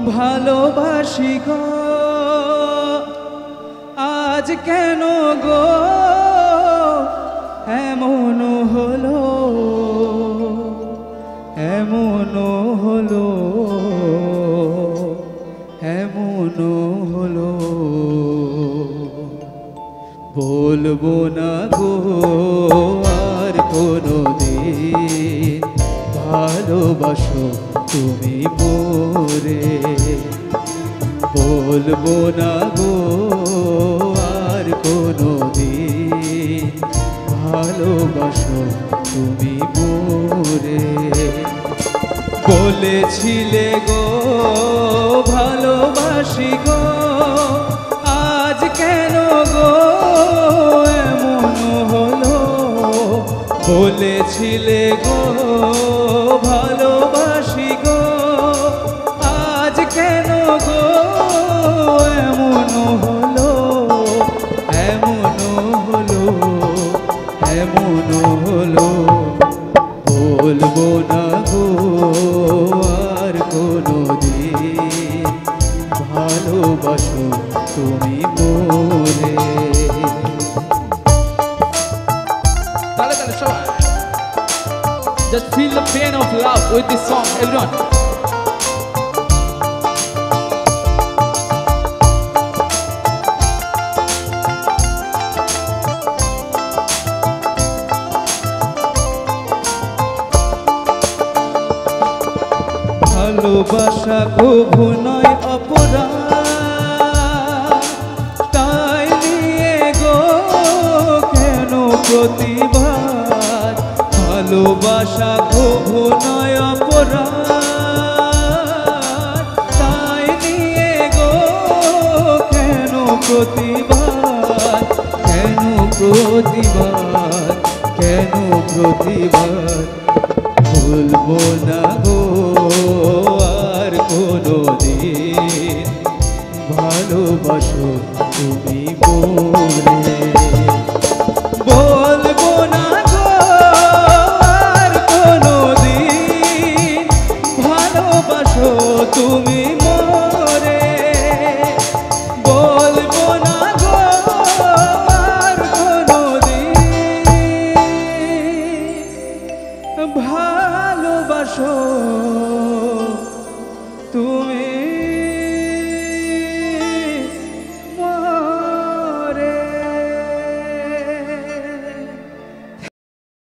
ভালোবাসি গো আজ কেন গো এমন হলো এমন হলো এমন হলো বলবো না গো আর কোনোদিন ভালোবাসো তুমি মোরে বলবো না গো আর কোনোদিন ভালোবাসো তুমি মোরে বলেছিলে গো ভালোবাসি গো আজ কেন গো এমন হলো বলেছিলে গো ভালোবাসি গো আজ কেন গো এমন হলো এমন হলো এমন হলো বলবো না গো আর কোনোদিন ভালোবাসো তুমি মোরে Just feel the pain of love with this song, everyone. ভালোবাসা কভু নয় অপরাধ তাই নিয়ে গো কেন প্রতিবাদ ভালোবাসা কভু নয় অপরাধ তাই নিয়ে গো কেন প্রতিবাদ কেন প্রতিবাদ কেন প্রতিবাদ ভুলবো না গো আর কোনোদিন ভালোবাসো তুমি মোরে বলবো না গো আর কোনোদিন ভালোবাসো তুমি মোরে বলবো না গো আর কোনোদিন ভালোবাসো তুমি